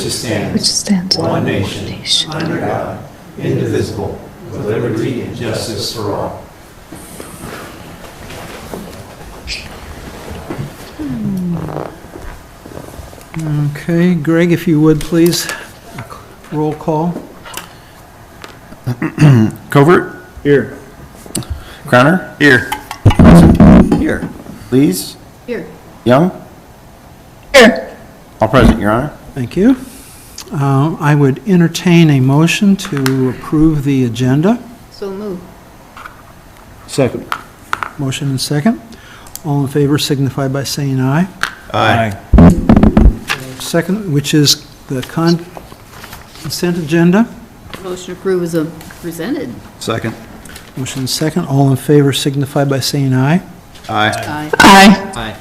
which stands one nation, under God, indivisible, with liberty and justice for all. Okay, Greg, if you would, please. Roll call. Covert? Here. Crowner? Here. Here. Lees? Here. Young? Here. All present, Your Honor. Thank you. I would entertain a motion to approve the agenda. So move. Second. Motion and second. All in favor signify by saying aye. Aye. Second, which is the consent agenda. Motion approved is presented. Second. Motion and second. All in favor signify by saying aye. Aye. Aye. Aye.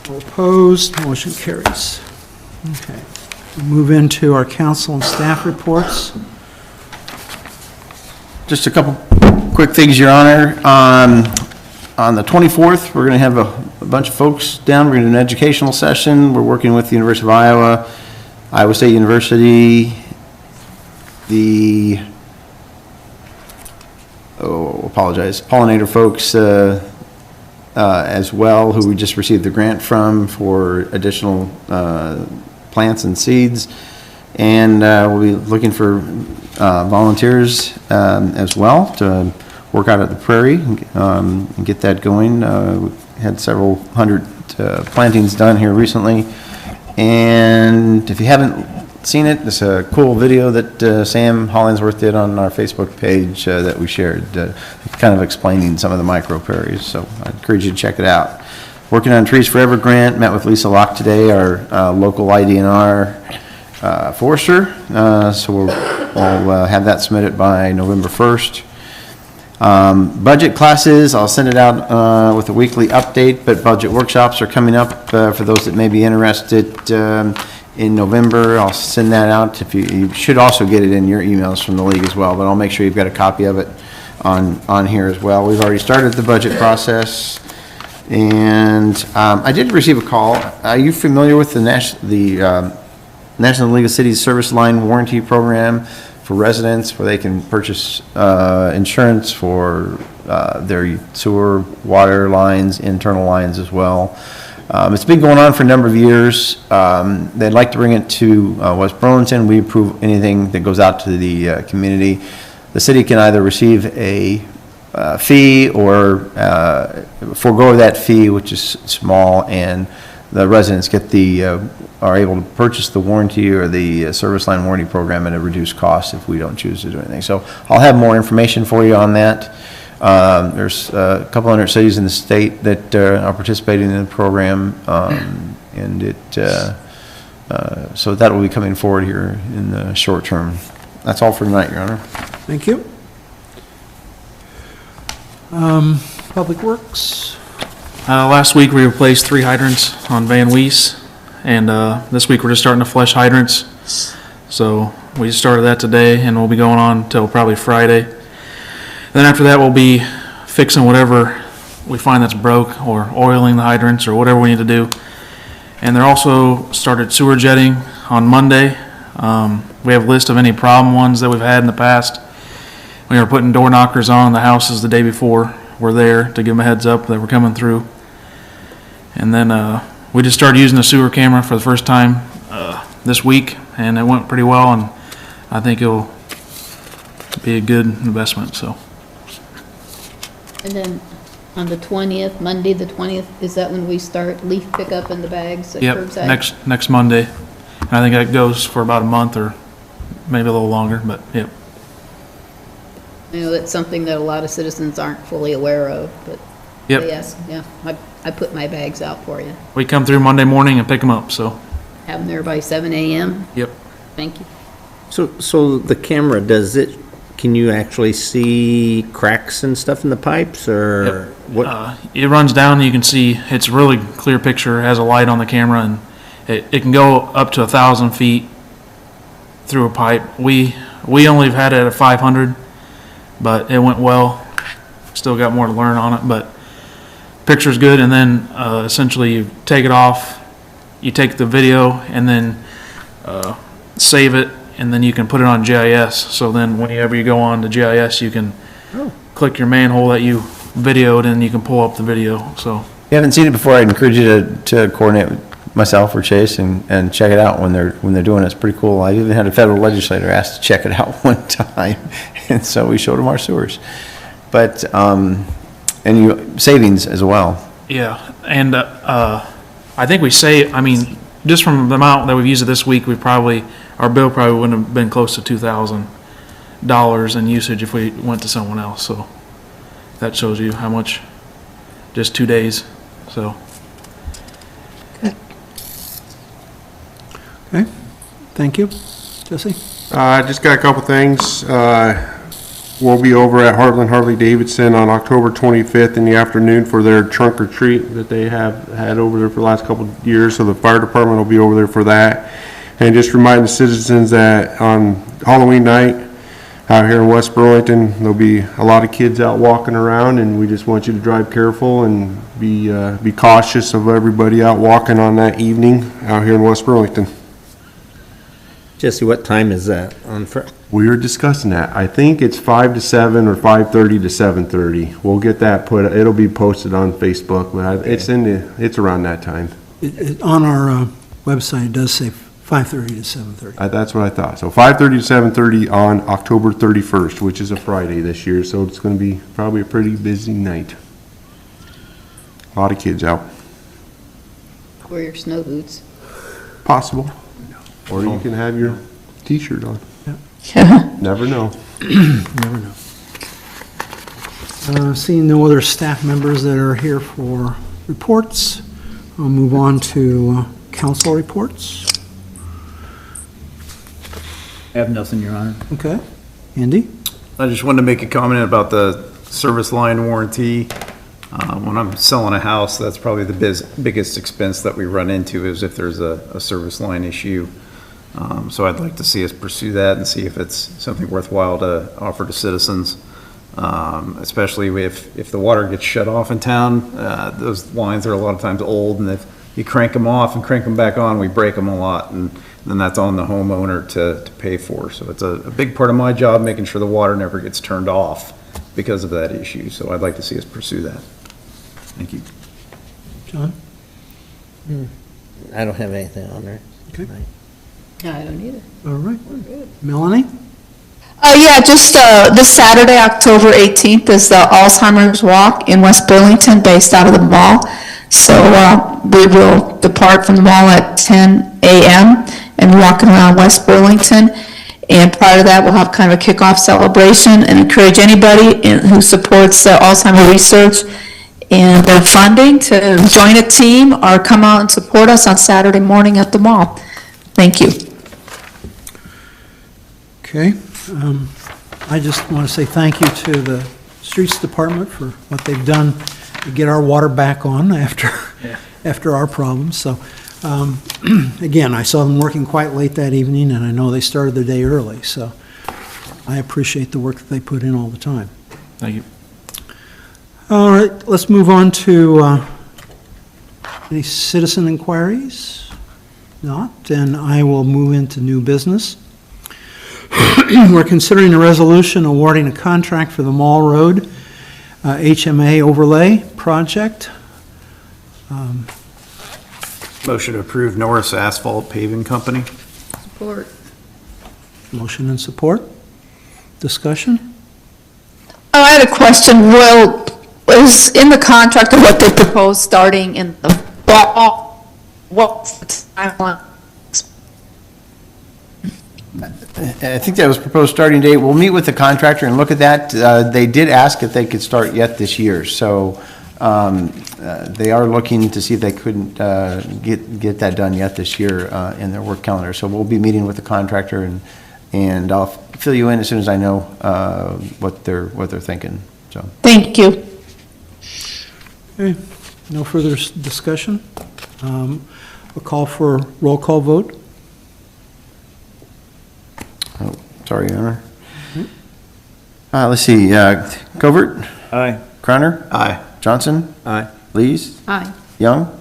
All opposed, motion carries. Okay. We'll move into our council and staff reports. Just a couple quick things, Your Honor. On the 24th, we're going to have a bunch of folks down. We're going to do an educational session. We're working with the University of Iowa, Iowa State University, the, pollinator folks as well, who we just received the grant from for additional plants and seeds. And we'll be looking for volunteers as well to work out at the prairie and get that going. We've had several hundred plantings done here recently. And if you haven't seen it, it's a cool video that Sam Hollingsworth did on our Facebook page that we shared, kind of explaining some of the micro prairies. So I encourage you to check it out. Working on Trees Forever grant, met with Lisa Locke today, our local IDNR forester. So we'll have that submitted by November 1st. Budget classes, I'll send it out with a weekly update, but budget workshops are coming up for those that may be interested in November. I'll send that out. If you should also get it in your emails from the league as well, but I'll make sure you've got a copy of it on here as well. We've already started the budget process, and I did receive a call. Are you familiar with the National League of Cities Service Line Warranty Program for residents, where they can purchase insurance for their sewer, water lines, internal lines as well? It's been going on for a number of years. They'd like to bring it to West Burlington. We approve anything that goes out to the community. The city can either receive a fee or forego that fee, which is small, and the residents get are able to purchase the warranty or the service line warranty program at a reduced cost if we don't choose to do anything. So I'll have more information for you on that. There's a couple hundred cities in the state that are participating in the program, and so that will be coming forward here in the short term. That's all for tonight, Your Honor. Thank you. Public Works. Last week we replaced 3 hydrants on Van Wees, and this week we're just starting to flush hydrants. So we started that today, and we'll be going on till probably Friday. Then after that we'll be fixing whatever we find that's broke, or oiling the hydrants, or whatever we need to do. And they're also started sewer jetting on Monday. We have a list of any problem ones that we've had in the past. We were putting door knockers on the houses the day before. We're there to give them a heads up that we're coming through. And then we just started using the sewer camera for the first time this week, and it went pretty well, and I think it'll be a good investment. So. And then on the 20th, Monday the 20th, is that when we start leaf pickup in the bags at curbside? Yep, next Monday. And I think that goes for about a month or maybe a little longer, but yep. I know that's something that a lot of citizens aren't fully aware of, but Yep. yes, yeah, I put my bags out for you. We come through Monday morning and pick them up, so. Have them there by 7 a.m. Yep. Thank you. So the camera, can you actually see cracks and stuff in the pipes, or what? It runs down, and you can see it's a really clear picture. It has a light on the camera, and it can go up to 1,000 feet through a pipe. We only have had it at 500, but it went well. Still got more to learn on it, but picture's good. And then essentially you take it off, you take the video, and then save it, and then you can put it on GIS. So then whenever you go on to GIS, you can click your manhole that you videoed, and you can pull up the video, so. If you haven't seen it before, I'd encourage you to coordinate with myself or Chase and check it out when they're doing it. It's pretty cool. I even had a federal legislator ask to check it out one time, and so we showed him our sewers. But, and savings as well. Yeah, and I think we I mean, just from the amount that we've used it this week, our bill probably wouldn't have been close to $2,000 in usage if we went to someone else, so that shows you how much, just 2 days, so. Okay, thank you. Jesse? I just got a couple things. We'll be over at Heartland Harley-Davidson on October 25th in the afternoon for their trunk or treat that they have had over there for the last couple of years. So the fire department will be over there for that. And just remind the citizens that on Halloween night out here in West Burlington, there'll be a lot of kids out walking around, and we just want you to drive careful and be cautious of everybody out walking on that evening out here in West Burlington. Jesse, what time is that on We were discussing that. I think it's 5 to 7 or 5:30 to 7:30. We'll get that it'll be posted on Facebook, but it's around that time. On our website, it does say 5:30 to 7:30. That's what I thought. So 5:30 to 7:30 on October 31st, which is a Friday this year, so it's going to be probably a pretty busy night. A lot of kids out. Wear your snow boots. Possible. Or you can have your t-shirt on. Never know. Never know. Seeing no other staff members that are here for reports, I'll move on to council reports. I have nothing, Your Honor. Okay. Andy? I just wanted to make a comment about the service line warranty. When I'm selling a house, that's probably the biggest expense that we run into is if there's a service line issue. So I'd like to see us pursue that and see if it's something worthwhile to offer to citizens, especially if the water gets shut off in town. Those lines are a lot of times old, and if you crank them off and crank them back on, we break them a lot, and then that's on the homeowner to pay for. So it's a big part of my job, making sure the water never gets turned off because of that issue. So I'd like to see us pursue that. Thank you. John? I don't have anything on there. Okay. No, I don't either. All right. Melanie? Yeah, just this Saturday, October 18th, is the Alzheimer's Walk in West Burlington, based out of the mall. So we will depart from the mall at 10 a.m. and be walking around West Burlington. And prior to that, we'll have kind of a kickoff celebration and encourage anybody who supports Alzheimer research and their funding to join a team or come out and support us on Saturday morning at the mall. Thank you. Okay. I just want to say thank you to the Streets Department for what they've done to get our water back on after our problems. So, again, I saw them working quite late that evening, and I know they started their day early. So I appreciate the work that they put in all the time. Thank you. All right, let's move on to any citizen inquiries. Not, then I will move into new business. We're considering a resolution awarding a contract for the Mall Road HMA overlay project. Motion to approve Norris Asphalt Paving Company. Support. Motion and support. Discussion? Oh, I had a question. Is in the contract of what they propose starting in the fall, what's the timeline? I think that was proposed starting date. We'll meet with the contractor and look at that. They did ask if they could start yet this year, so they are looking to see if they couldn't get that done yet this year in their work calendar. So we'll be meeting with the contractor, and I'll fill you in as soon as I know what they're thinking. So Thank you. Okay, no further discussion. A call for roll call vote. Oh, sorry, Your Honor. Let's see, Covert? Aye. Crowner? Aye. Johnson? Aye. Lees? Aye. Young?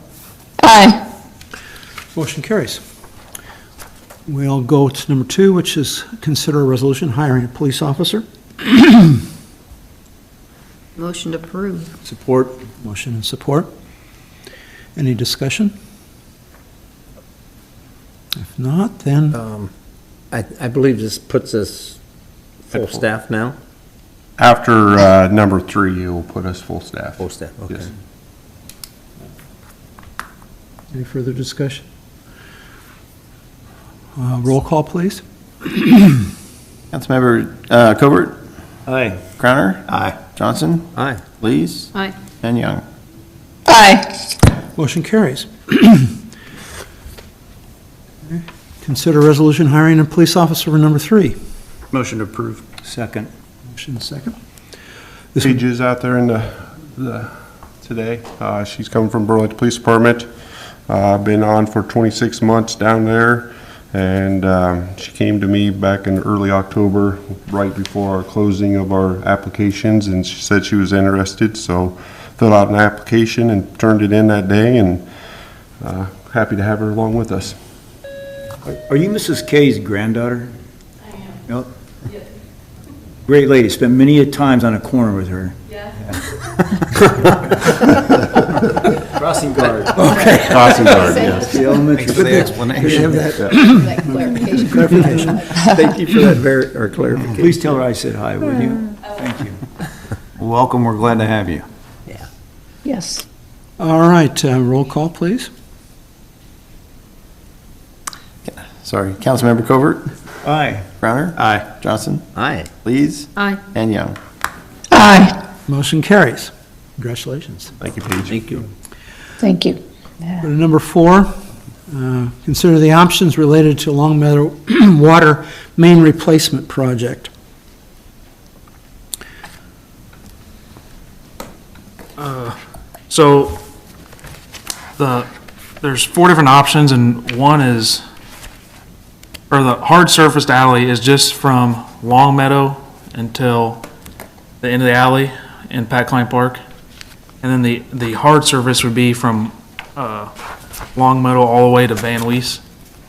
Aye. Motion carries. We'll go to number 2, which is consider a resolution hiring a police officer. Motion approved. Support. Motion and support. Any discussion? If not, then I believe this puts us full staff now? After number 3, it will put us full staff. Full staff, okay. Yes. any further discussion? Roll call, please. Councilmember Covert, Aye. Crowner, Aye. Johnson, Aye. Lees, Aye. and Young. Aye. Motion carries. Consider resolution hiring a police officer for number 3. Motion approved. Second. Motion and second. This would- Paige is out there in today. She's coming from Burlington Police Department. Been on for 26 months down there. And she came to me back in early October, right before our closing of our applications, and she said she was interested, so filled out an application and turned it in that day, and happy to have her along with us. Are you Mrs. Kay's granddaughter? I am. Yep. Great lady, spent many a times on a corner with her. Crossing guard. Okay. Crossing guard, yes. The elementary. Thanks for the We explanation. have that That clarification. clarification. Thank you for that clarification. Please tell her I said hi, would you? Thank you. Welcome, we're glad to have you. Yes. All right, roll call, please. Sorry, Councilmember Covert, Aye. Crowner, Aye. Johnson, Aye. Lees, Aye. and Young. Aye. Motion carries. Congratulations. Thank you, Paige. Thank you. Thank you. Go to number 4, consider the options related to Long Meadow Water Main Replacement Project. So there's 4 different options, and one is, or the hard surfaced alley is just from Long Meadow until the end of the alley in Pat Klein Park. And then the hard surface would be from Long Meadow all the way to Van Wees.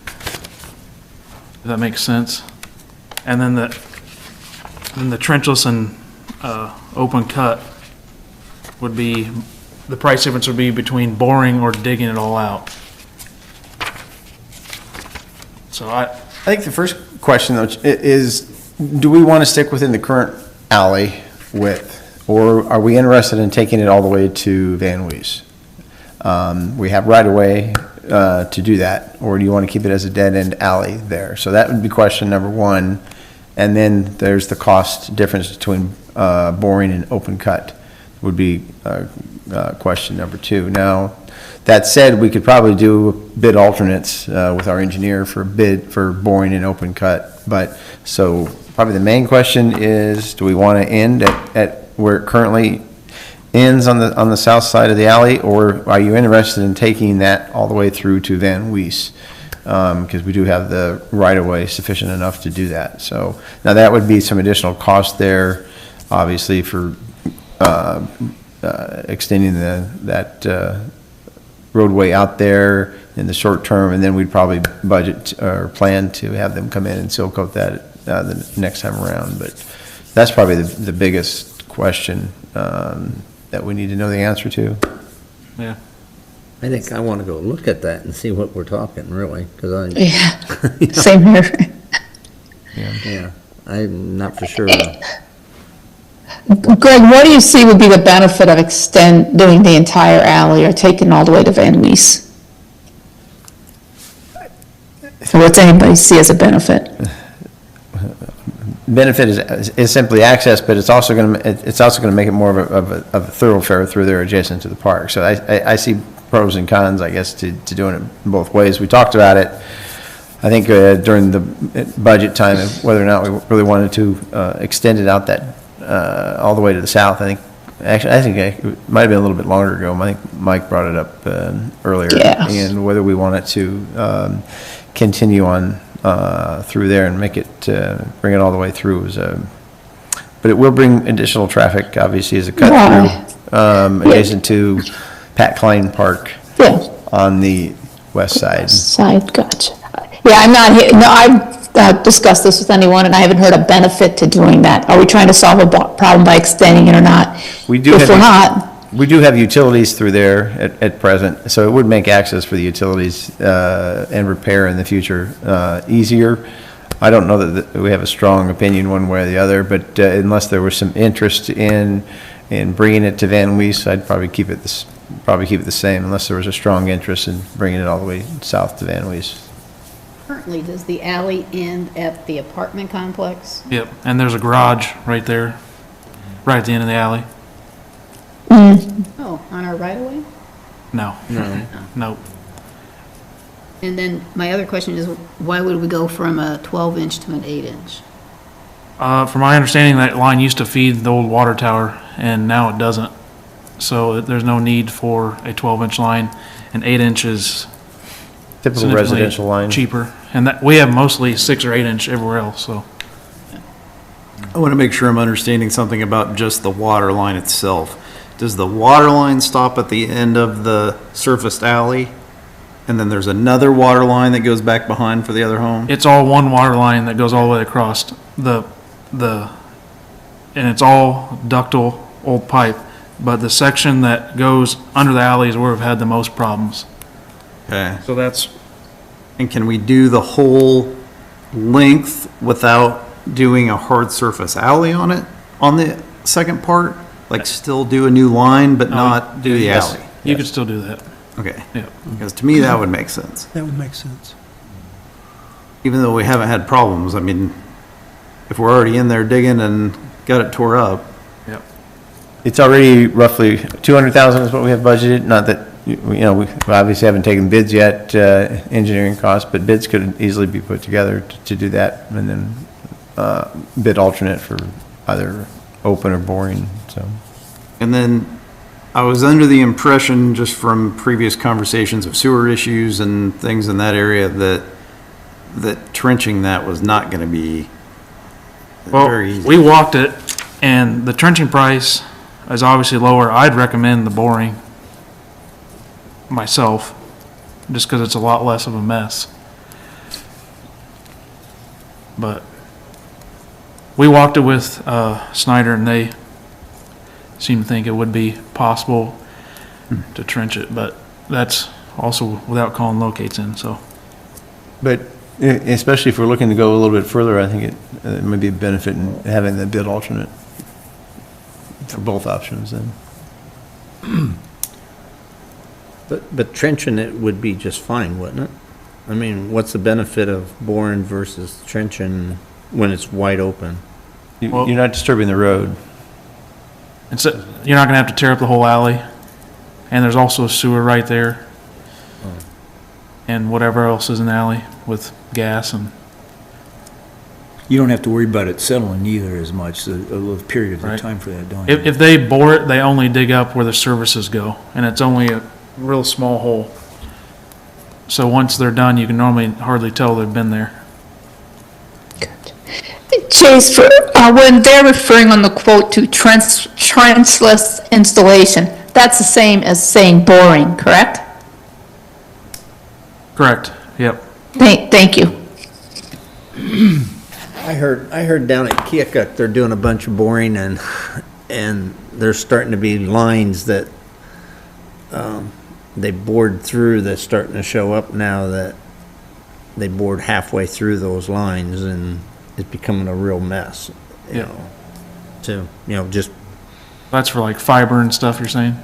If that makes sense. And then the trenchless and open cut would be, the price difference would be between boring or digging it all out. So I think the first question, though, is, do we want to stick within the current alley width, or are we interested in taking it all the way to Van Wees? We have right-of-way to do that, or do you want to keep it as a dead-end alley there? So that would be question number 1, and then there's the cost difference between boring and open cut would be question number 2. Now, that said, we could probably do bid alternates with our engineer for bid for boring and open cut. But, so probably the main question is, do we want to end at where it currently ends on the south side of the alley, or are you interested in taking that all the way through to Van Wees? Because we do have the right-of-way sufficient enough to do that. So now that would be some additional cost there, obviously, for extending that roadway out there in the short term, and then we'd probably budget or plan to have them come in and seal coat that the next time around. But that's probably the biggest question that we need to know the answer to. yeah. I think I want to go look at that and see what we're talking, really, because Yeah. Same here. yeah, I'm not for sure. Greg, what do you see would be the benefit of doing the entire alley or taking all the way to Van Wees? Or what's anybody see as a benefit? Benefit is simply access, but it's also going to make it more of a thoroughfare through there adjacent to the park. So I see pros and cons, I guess, to doing it both ways. We talked about it, I think, during the budget time, of whether or not we really wanted to extend it out that all the way to the south. I think it might have been a little bit longer ago. I think Mike brought it up earlier. Yes. And whether we wanted to continue on through there and make it, bring it all the way through. But it will bring additional traffic, obviously, as a cut through, adjacent to Pat Klein Park Yeah. on the west side. Side, gotcha. Yeah, I'm not, no, I've discussed this with anyone, and I haven't heard a benefit to doing that. Are we trying to solve a problem by extending it or not? We do If have- we're not, We do have utilities through there at present, so it would make access for the utilities and repair in the future easier. I don't know that we have a strong opinion one way or the other, but unless there was some interest in bringing it to Van Wees, I'd probably keep it the same, unless there was a strong interest in bringing it all the way south to Van Wees. Currently, does the alley end at the apartment complex? Yep, and there's a garage right there, right at the end of the alley. Oh, on our right of way? No. Nope. And then my other question is, why would we go from a 12-inch to an 8-inch? From my understanding, that line used to feed the old water tower, and now it doesn't. So there's no need for a 12-inch line, and 8-inch is Typical significantly residential line. cheaper. And that, we have mostly 6 or 8-inch everywhere else, so. I want to make sure I'm understanding something about just the water line itself. Does the water line stop at the end of the surfaced alley? And then there's another water line that goes back behind for the other home? It's all one water line that goes all the way across and it's all ductile, old pipe. But the section that goes under the alley is where we've had the most problems. Okay. So that's, And can we do the whole length without doing a hard surface alley on it, on the second part? Like still do a new line, but not do the yes, alley? you could still do that. Okay. Yeah. Because to me, that would make sense. That would make sense. Even though we haven't had problems, I mean, if we're already in there digging and got it tore up, Yep. It's already roughly 200,000 is what we have budgeted, not that, we obviously haven't taken bids yet, engineering costs, but bids could easily be put together to do that, and then bid alternate for either open or boring, so. and then I was under the impression, just from previous conversations of sewer issues and things in that area, that trenching that was not gonna be Well, very easy. we walked it, and the trenching price is obviously lower. I'd recommend the boring myself, just because it's a lot less of a mess. But we walked it with Snyder, and they seem to think it would be possible to trench it, but that's also without calling locates in, so. But especially if we're looking to go a little bit further, I think it may be a benefit in having the bid alternate for both options then. But trenching it would be just fine, wouldn't it? I mean, what's the benefit of boring versus trenching when it's wide open? Well- You're not disturbing the road. You're not gonna have to tear up the whole alley, and there's also a sewer right there. And whatever else is in the alley with gas and, You don't have to worry about it settling either as much, a little period of Right. time for that, don't you? if they bore it, they only dig up where the services go, and it's only a real small hole. So once they're done, you can normally hardly tell they've been there. Chase, when they're referring on the quote to trenchless installation, that's the same as saying boring, correct? Correct, yep. Thank you. I heard down at Keokuk, they're doing a bunch of boring and there's starting to be lines that, they bored through that's starting to show up now that they bored halfway through those lines and it's becoming a real mess, you Yeah. know. To, just, That's for like fiber and stuff, you're saying?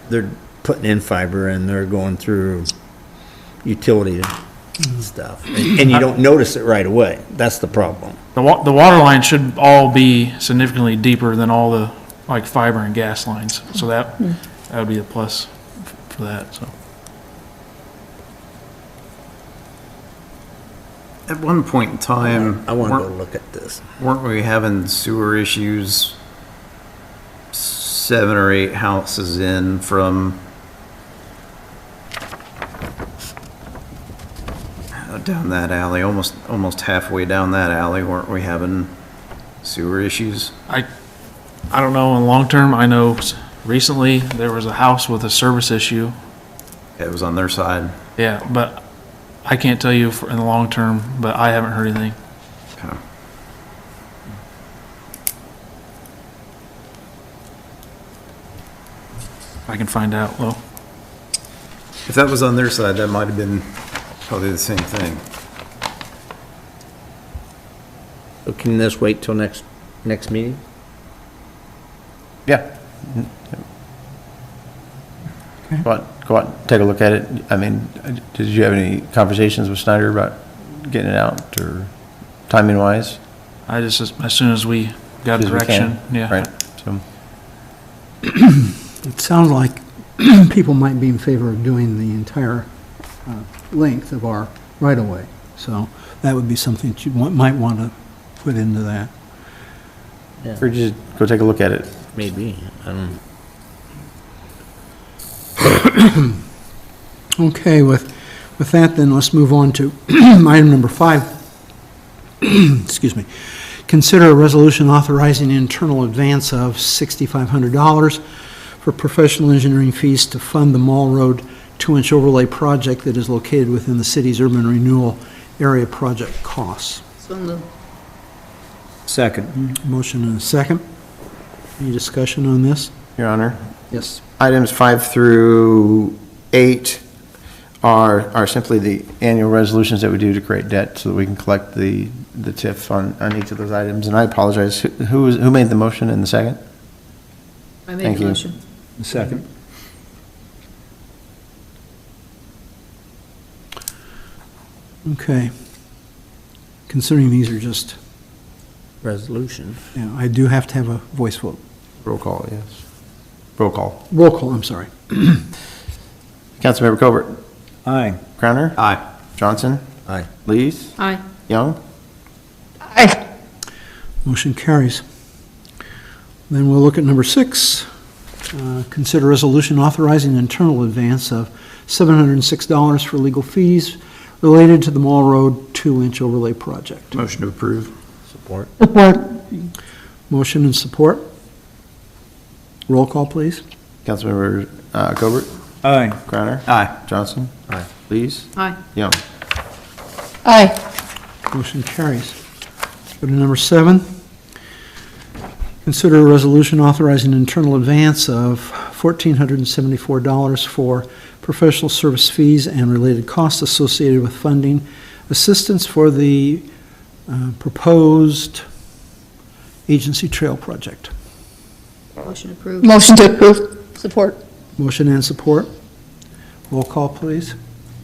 they're putting in fiber and they're going through utility stuff. And you don't notice it right away. That's the problem. The water line should all be significantly deeper than all the, like, fiber and gas lines, so that would be a plus for that, so. At one point in time, I want to go look at this. weren't we having sewer issues 7 or 8 houses in from down that alley, almost halfway down that alley, weren't we having sewer issues? I don't know, in long term, I know recently there was a house with a service issue. It was on their side. Yeah, but I can't tell you in the long term, but I haven't heard anything. Okay. I can find out, though. If that was on their side, that might have been probably the same thing. So can this wait till next meeting? Yeah. Go out, take a look at it. I mean, did you have any conversations with Snyder about getting it out or timing wise? I just, as soon as we got As we direction, can, yeah. Right, so, It sounds like people might be in favor of doing the entire length of our right-of-way. So that would be something that you might want to put into that. or just go take a look at it. Maybe, I don't know. Okay, with that, then let's move on to item number 5. Excuse me. Consider a resolution authorizing an internal advance of $6,500 for professional engineering fees to fund the Mall Road 2-inch overlay project that is located within the city's urban renewal area project costs. So moved. Second. Motion and a second. Any discussion on this? Your Honor, Yes. items 5 through 8 are simply the annual resolutions that we do to create debt so that we can collect the TIF on each of those items. And I apologize, who made the motion in the second? I made Thank the you. motion. Second. Okay. Considering these are just, Resolution. I do have to have a voice vote. Roll call, yes. Roll call. Roll call, I'm sorry. Councilmember Covert. Aye. Crowner. Aye. Johnson. Aye. Lees. Aye. Young. Aye. Motion carries. Then we'll look at number 6. Consider resolution authorizing an internal advance of $706 for legal fees related to the Mall Road 2-inch overlay project. Motion to approve. Support. Support. Motion and support. Roll call, please. Councilmember Covert. Aye. Crowner. Aye. Johnson. Aye. Lees. Aye. Young. Aye. Motion carries. Go to number 7. Consider a resolution authorizing an internal advance of $1,474 for professional service fees and related costs associated with funding assistance for the proposed agency trail project. Motion approved. Motion to approve. Support. Motion and support. Roll call, please.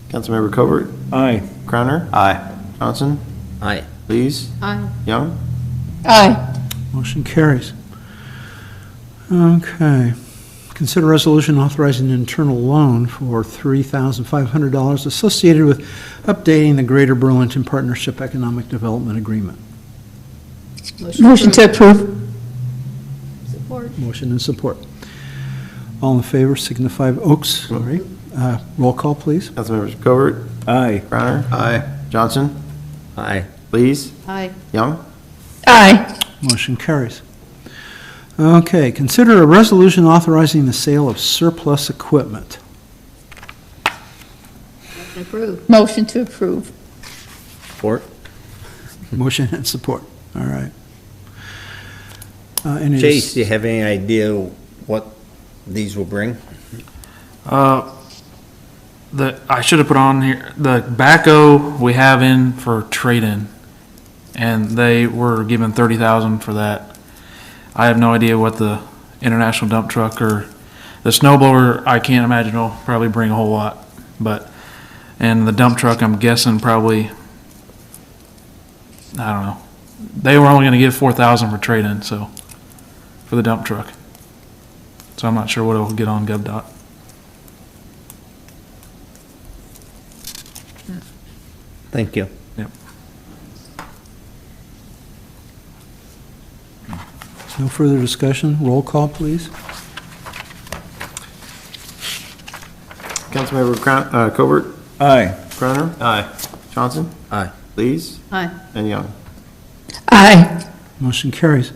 Councilmember Covert. Aye. Crowner. Aye. Johnson. Aye. Lees. Aye. Young. Aye. Motion carries. Okay. Consider resolution authorizing an internal loan for $3,500 associated with updating the Greater Burlington Partnership Economic Development Agreement. Motion to approve. Support. Motion and support. All in favor signify, sorry. Roll call, please. Councilmembers Covert. Aye. Crowner. Aye. Johnson. Aye. Lees. Aye. Young. Aye. Motion carries. Okay, consider a resolution authorizing the sale of surplus equipment. Motion approved. Motion to approve. Support. Motion and support. All right. Any Chase, do you have any idea what these will bring? I should have put on here, the backhoe we have in for trade-in, and they were given $30,000 for that. I have no idea what the international dump truck or the snow blower, I can't imagine will probably bring a whole lot, and the dump truck, I'm guessing probably, I don't know. They were only gonna give $4,000 for trade-in, so, for the dump truck. So I'm not sure what it'll get on GovDot. Thank you. Yep. No further discussion. Roll call, please. Councilmember Covert. Aye. Crowner. Aye. Johnson. Aye. Lees. Aye. And Young. Aye. Motion carries.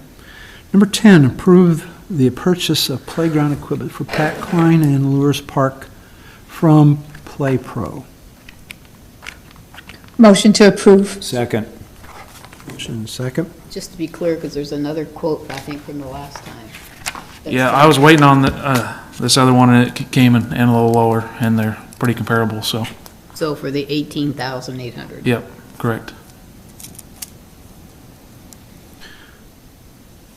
Number 10, approve the purchase of playground equipment for Pat Klein and Lewis Park from PlayPro. Motion to approve. Second. Motion and second. Just to be clear, because there's another quote, I think, from the last time. That's Yeah, the- I was waiting on this other one, and it came in a little lower, and they're pretty comparable, so, So for the 18,800. yep, correct.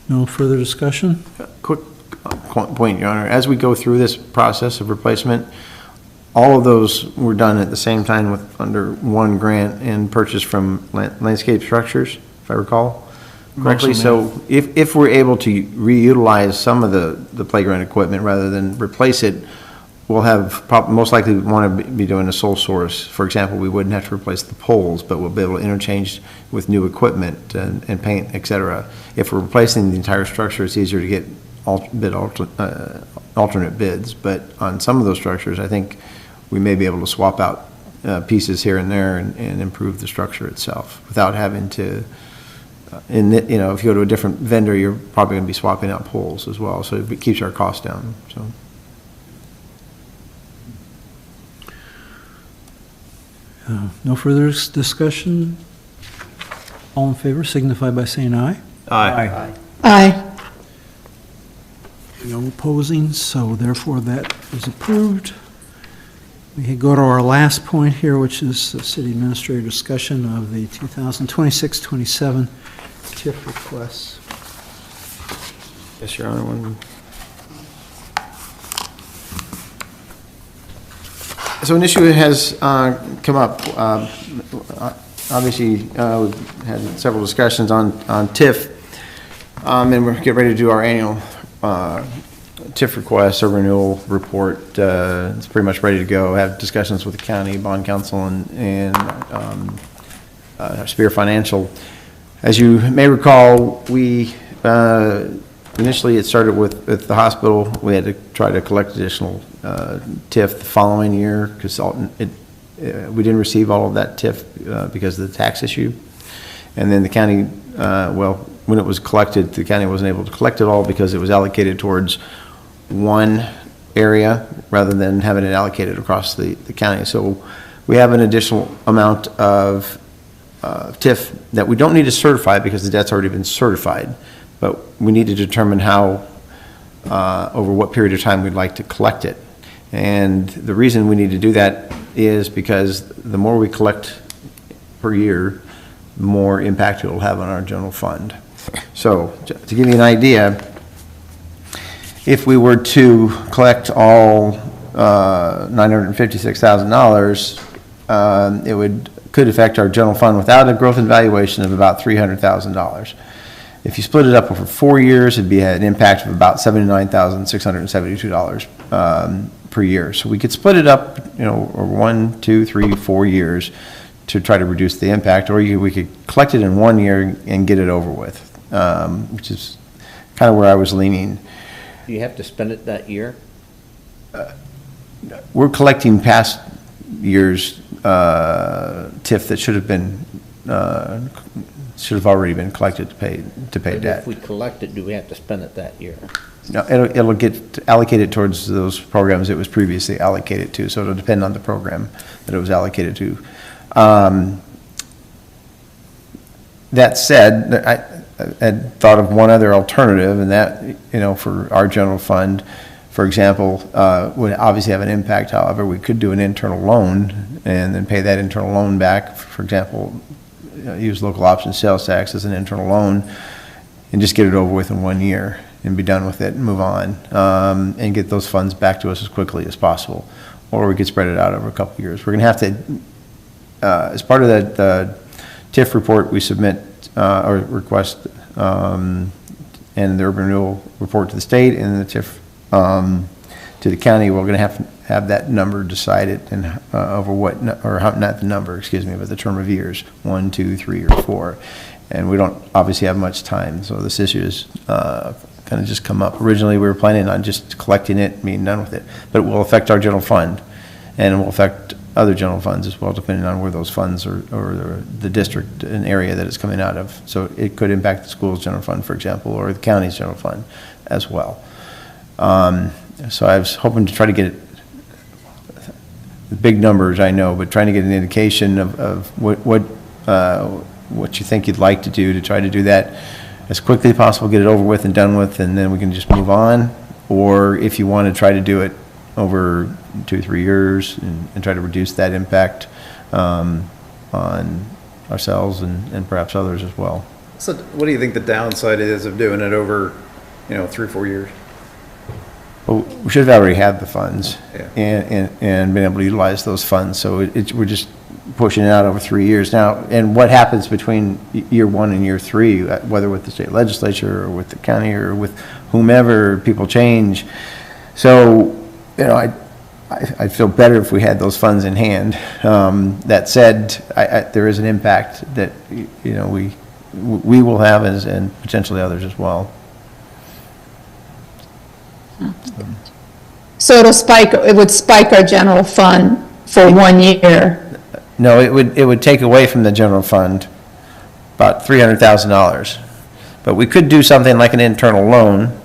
No further discussion? Quick point, Your Honor. As we go through this process of replacement, all of those were done at the same time with, under one grant and purchased from Landscape Structures, if I recall correctly. Most of So if we're able to reutilize some of the playground equipment rather than replace it, we'll have, most likely want to be doing a sole source. For example, we wouldn't have to replace the poles, but we'll be able to interchange with new equipment and paint, et cetera. If we're replacing the entire structure, it's easier to get alternate bids. But on some of those structures, I think we may be able to swap out pieces here and there and improve the structure itself without having to, if you go to a different vendor, you're probably going to be swapping out poles as well. So it keeps our costs down, so. No further discussion? All in favor signify by saying aye. Aye. Aye. No opposing, so therefore that is approved. We can go to our last point here, which is the city administrator discussion of the 2026-27 TIF requests. Yes, Your Honor. So an issue has come up. Obviously, we've had several discussions on TIF, and we're getting ready to do our annual TIF request or renewal report. It's pretty much ready to go. Have discussions with the county, bond council, and Spear Financial. As you may recall, we initially it started with the hospital. We had to try to collect additional TIF the following year because we didn't receive all of that TIF because of the tax issue. And then the county, when it was collected, the county wasn't able to collect it all because it was allocated towards one area rather than having it allocated across the county. So we have an additional amount of TIF that we don't need to certify because the debt's already been certified, but we need to determine how, over what period of time we'd like to collect it. And the reason we need to do that is because the more we collect per year, the more impact it will have on our general fund. So to give you an idea, if we were to collect all $956,000, it could affect our general fund without a growth in valuation of about $300,000. If you split it up over 4 years, it'd be an impact of about $79,672 per year. So we could split it up, over 1, 2, 3, 4 years to try to reduce the impact, or we could collect it in 1 year and get it over with, which is kind of where I was leaning. Do you have to spend it that year? We're collecting past years' TIF that should have already been collected to pay But debt. if we collect it, do we have to spend it that year? No, it'll get allocated towards those programs it was previously allocated to, so it'll depend on the program that it was allocated to. That said, I had thought of one other alternative, and that, for our general fund, for example, would obviously have an impact. However, we could do an internal loan and then pay that internal loan back. For example, use local option sales tax as an internal loan and just get it over with in 1 year and be done with it and move on, and get those funds back to us as quickly as possible. Or we could spread it out over a couple of years. We're going to have to, as part of that TIF report, we submit or request and the urban renewal report to the state and the TIF to the county. We're going to have that number decided and over what, or how, not the number, excuse me, but the term of years, 1, 2, 3, or 4. And we don't obviously have much time, so this issue has kind of just come up. Originally, we were planning on just collecting it and being done with it, but it will affect our general fund, and it will affect other general funds as well, depending on where those funds or the district and area that it's coming out of. So it could impact the school's general fund, for example, or the county's general fund as well. So I was hoping to try to get it big numbers, I know, but trying to get an indication of what you think you'd like to do, to try to do that as quickly as possible, get it over with and done with, and then we can just move on. Or if you want to try to do it over 2-3 years and try to reduce that impact on ourselves and perhaps others as well. So what do you think the downside is of doing it over, 3-4 years? Well, we should have already had the funds Yeah. and been able to utilize those funds. So we're just pushing it out over 3 years now. And what happens between year 1 and year 3, whether with the state legislature or with the county or with whomever, people change. So, I'd feel better if we had those funds in hand. That said, there is an impact that, we will have and potentially others as well. So it would spike our general fund for 1 year. No, it would take away from the general fund about $300,000. But we could do something like an internal loan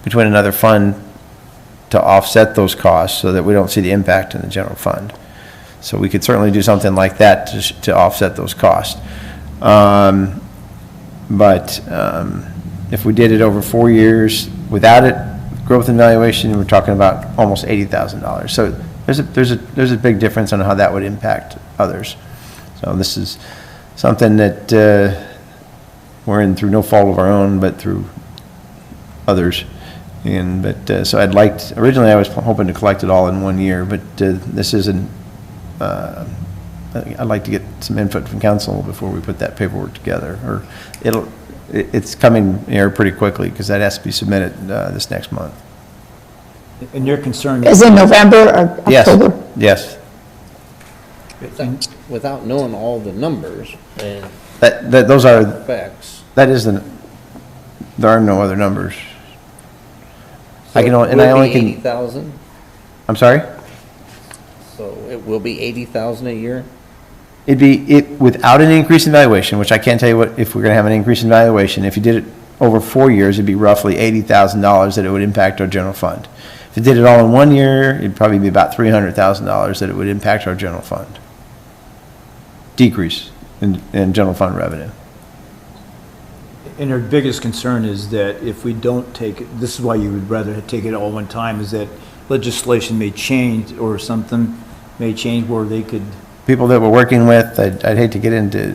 between another fund to offset those costs so that we don't see the impact in the general fund. So we could certainly do something like that to offset those costs. But if we did it over 4 years without it, growth and valuation, we're talking about almost $80,000. So there's a big difference on how that would impact others. So this is something that we're in through no fault of our own, but through others. So originally I was hoping to collect it all in 1 year, but this isn't, I'd like to get some input from council before we put that paperwork together, or it's coming here pretty quickly because that has to be submitted this next month. And your concern Is it November or October? Yes. Without knowing all the numbers and Those are, effects. there are no other numbers. So I can only, it and I will only be can, 80,000? I'm sorry? So it will be 80,000 a year? It'd be, without an increase in valuation, which I can't tell you what, if we're gonna have an increase in valuation, if you did it over 4 years, it'd be roughly $80,000 that it would impact our general fund. If you did it all in 1 year, it'd probably be about $300,000 that it would impact our general fund. Decrease in general fund revenue. And our biggest concern is that if we don't take it, this is why you would rather take it all one time, is that legislation may change or something may change where they could. People that we're working with, I'd hate to get into,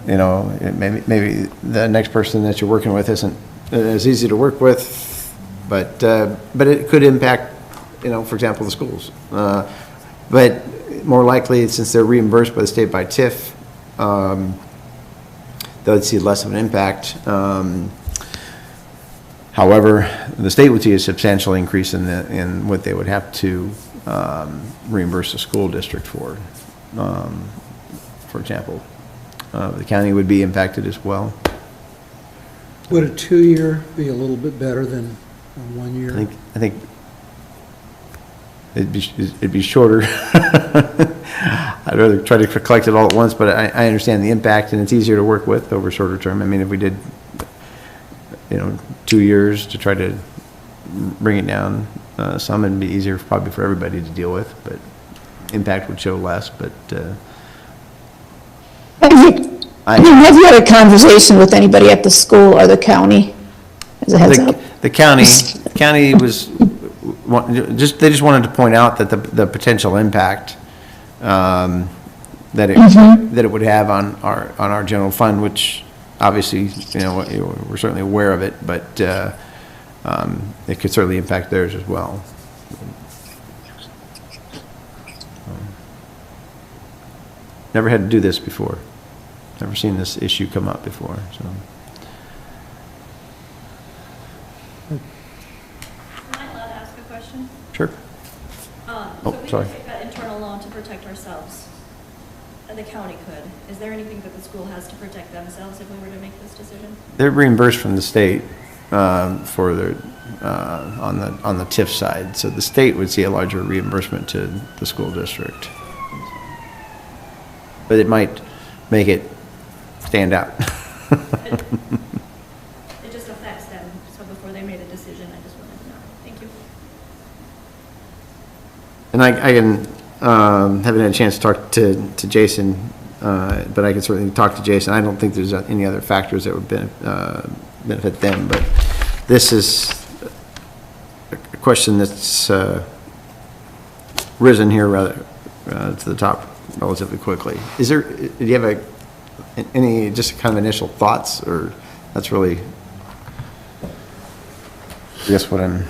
maybe the next person that you're working with isn't as easy to work with, but it could impact, for example, the schools. But more likely, since they're reimbursed by the state by TIF, they'll see less of an impact. However, the state would see a substantial increase in what they would have to reimburse the school district for example. The county would be impacted as well. Would a 2-year be a little bit better than a 1 year? I think it'd be shorter. I'd rather try to collect it all at once, but I understand the impact, and it's easier to work with over shorter term. I mean, if we did, 2 years to try to bring it down, some, it'd be easier probably for everybody to deal with, but impact would show less, but, Have you had a conversation with anybody at the school or the county? As a heads up. The county was, they just wanted to point out that the potential impact, that it would have on our general fund, which obviously, we're certainly aware of it, but, it could certainly impact theirs as well. Never had to do this before. Never seen this issue come up before, so. Am I allowed to ask a question? Sure. So if we sorry. could take that internal loan to protect ourselves, and the county could, is there anything that the school has to protect themselves if we were to make this decision? They're reimbursed from the state for their, on the TIF side, so the state would see a larger reimbursement to the school district. But it might make it stand out. It just affects them, so before they made a decision, I just wanted to know. Thank you. And I can, haven't had a chance to talk to Jason, but I can certainly talk to Jason. I don't think there's any other factors that would benefit them, but this is a question that's risen here rather to the top relatively quickly. Do you have any just kind of initial thoughts, or that's really, I guess, what I'm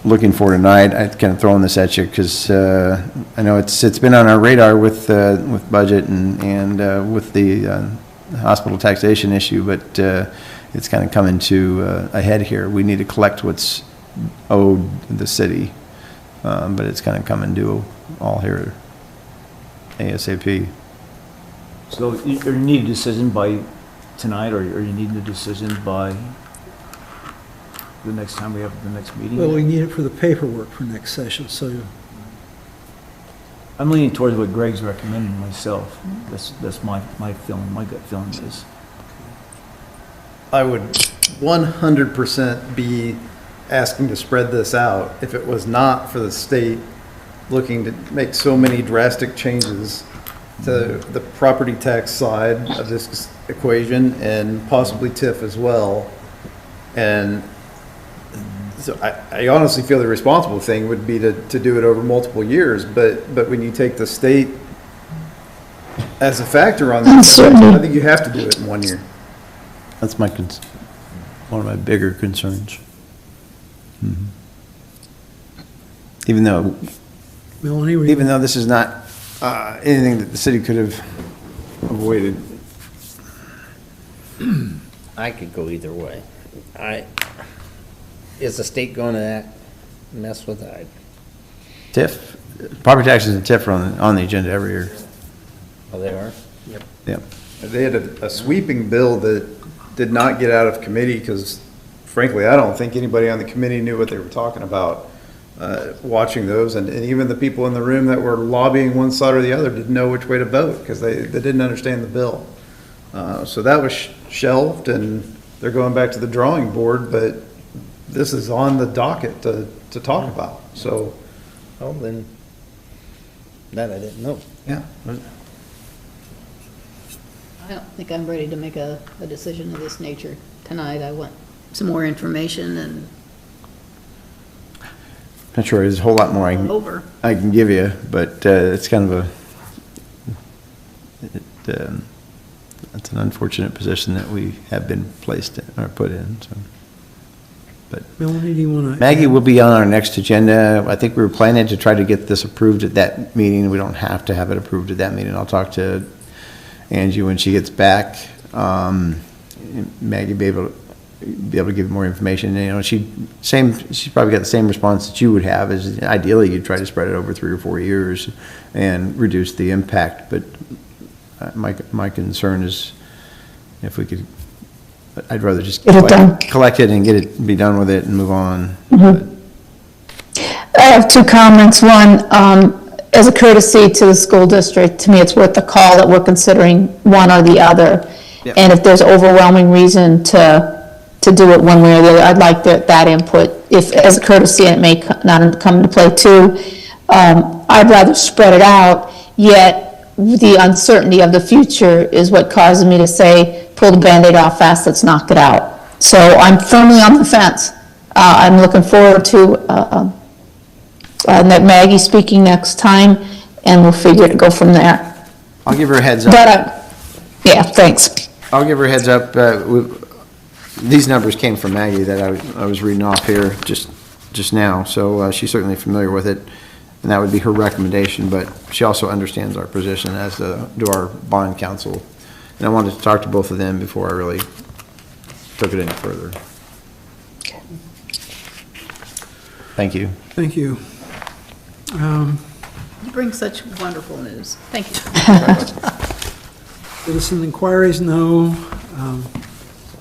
looking for tonight? I'm kind of throwing this at you because I know it's been on our radar with budget and with the hospital taxation issue, but it's kind of coming to a head here. We need to collect what's owed the city, but it's kind of coming due all here ASAP. So you need a decision by tonight, or you need a decision by the next time we have the next meeting? Well, we need it for the paperwork for next session, so I'm leaning towards what Greg's recommending myself. That's my feeling, my gut feeling is. I would 100% be asking to spread this out if it was not for the state looking to make so many drastic changes to the property tax side of this equation and possibly TIF as well. And so I honestly feel the responsible thing would be to do it over multiple years, but when you take the state as a factor on this, I think you have to do it in 1 year. That's one of my bigger concerns. Mm-hmm. Even though this is not anything that the city could have avoided. I could go either way. Is the state going to mess with that? TIF, property taxes and TIF are on the agenda every year. Oh, they are? Yep. They had a sweeping bill that did not get out of committee because frankly, I don't think anybody on the committee knew what they were talking about. Watching those, and even the people in the room that were lobbying one side or the other didn't know which way to vote because they didn't understand the bill. So that was shelved, and they're going back to the drawing board, but this is on the docket to talk about, so. Oh, then, that I didn't know. Yeah. I don't think I'm ready to make a decision of this nature tonight. I want some more information and Not sure, there's a whole lot more over. I can give you, but it's kind of it's an unfortunate position that we have been placed in, or put in, so. But Melanie, do you want to? Maggie will be on our next agenda. I think we were planning to try to get this approved at that meeting. We don't have to have it approved at that meeting. I'll talk to Angie when she gets back. Maggie be able to give more information. You know, she's probably got the same response that you would have, is ideally you'd try to spread it over 3 or 4 years and reduce the impact. But my concern is if we could, I'd rather just collect it and be done with it and move on. Mm-hmm. I have 2 comments. One, as a courtesy to the school district, to me, it's worth the call that we're considering one or the other. Yep. And if there's overwhelming reason to do it one way or the other, I'd like that input. If, as a courtesy, and it may not come into play too, I'd rather spread it out, yet the uncertainty of the future is what causes me to say, pull the Band-Aid off fast, let's knock it out. So I'm firmly on the fence. I'm looking forward to Maggie speaking next time, and we'll figure to go from there. I'll give her a heads up. But, yeah, thanks. I'll give her a heads up. These numbers came from Maggie that I was reading off here just now, so she's certainly familiar with it, and that would be her recommendation, but she also understands our position, as do our bond counsel. And I wanted to talk to both of them before I really took it any further. Okay. Thank you. Thank you. You bring such wonderful news. Thank you. Citizen inquiries, no.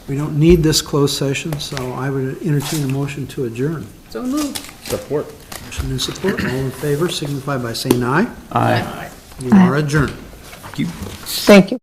We don't need this closed session, so I would entertain a motion to adjourn. So moved. Support. Motion and support, all in favor, signify by saying aye. Aye. You are adjourned. Thank you.